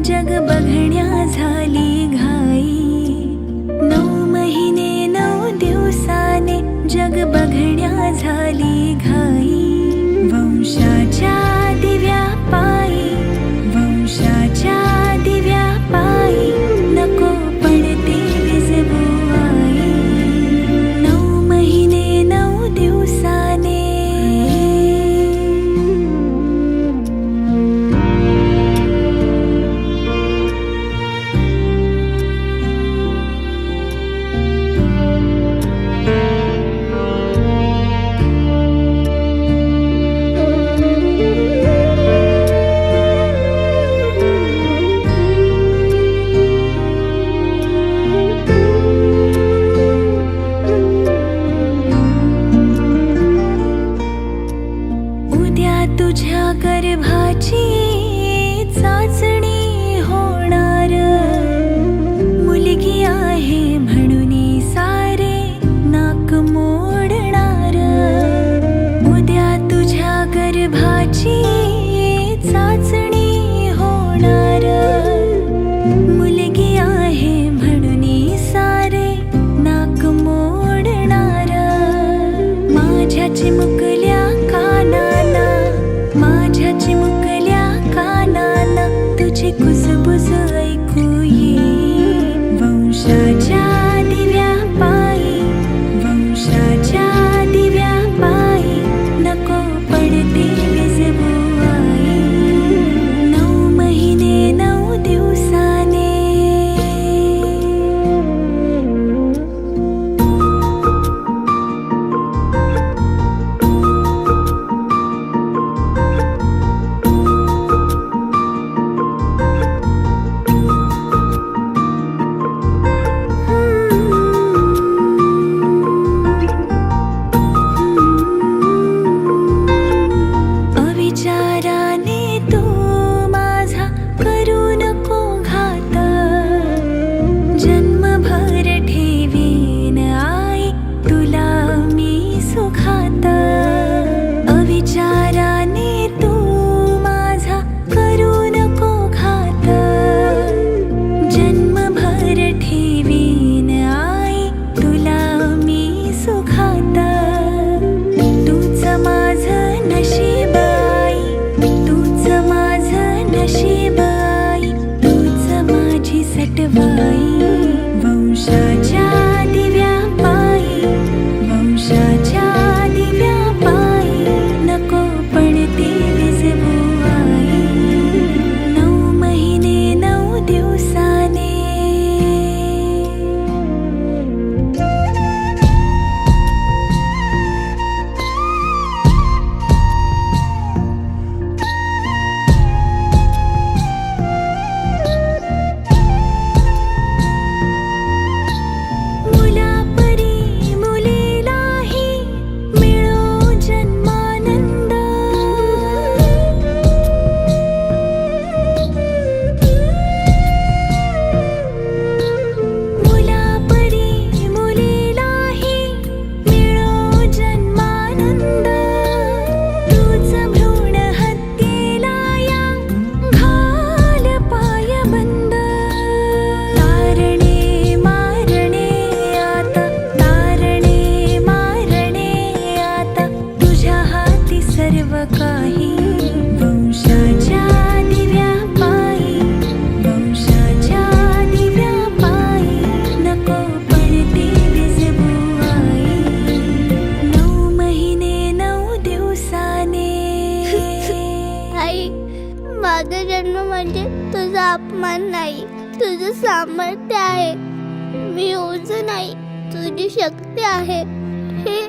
जग बघण्या झाली घाई, 9 महिने 9 दिवसाने जग बघण्या झाली घाई। वंशाच्या दिव्या पायी, वंशाच्या दिव्या पायी नको पडते विझवू आई। 9 महिने 9 दिवसाने तुझ्या गर्भाची चाचणी होणार, मुलगी आहे म्हणून सारे नाक मोडणार। उद्या तुझ्या गर्भाची चाचणी होणार, मुलगी आहे म्हणून सारे नाक मोडणार। माझ्या चिमुकल्या कानाला, माझ्या चिमुकल्या कानाला तुझी कुजबुज ऐकू येईल। वंशाच्या दिव्या पायी, वंशाच्या दिव्या पायी नको पडते विझवू आई। 9 महिने 9 दिवसाने वंशाच्या दिव्या पायी, वंशाच्या दिव्या पायी नको पडते विझवू आई। 9 महिने 9 दिवसाने सर्व काही। वंशाच्या दिव्या पायी, वंशाच्या दिव्या पायी नको पडते विझवू आई। 9 महिने 9 दिवस समान नाही, तुझं सामर्थ्य आहे. मी ओझ नाही, तुझी शक्ती आहे. हे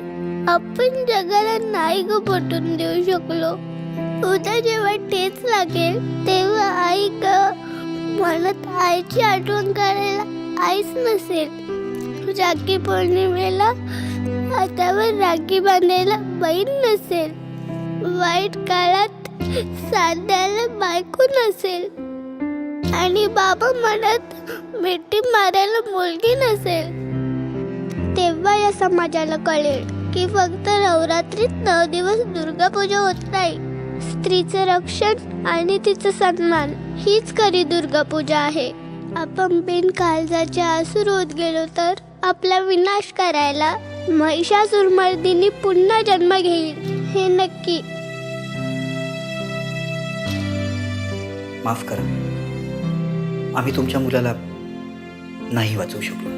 आपण जगाला नाही ग पटवून देऊ शकलो. उद्या जेव्हा तेच लागेल तेव्हा आई ग म्हणत आईची आठवण करायला आईच नसेल. राखी पौर्णिमेला हातावर राखी बांधायला बहीण नसेल. वाईट काळात साथ द्यायला बायको नसेल. आणि बाबा म्हणत मिठी मारायला मुलगी नसेल. तेव्हा या समाजाला कळेल की फक्त नवरात्रीत 9 दिवस दुर्गा पूजा होत नाही. स्त्रीचं रक्षण आणि तिचा सन्मान हीच खरी दुर्गा पूजा आहे. आपण बिन काळजाचे आसूर होत गेलो तर आपला विनाश करायला महिषासुरमर्दिनी पुन्हा जन्म घेईल हे नक्की. माफ करा, आम्ही तुमच्या मुलाला नाही वाचवू शकलो.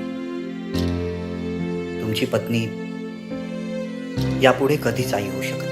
तुमची पत्नी यापुढे कधीच आई होऊ शकत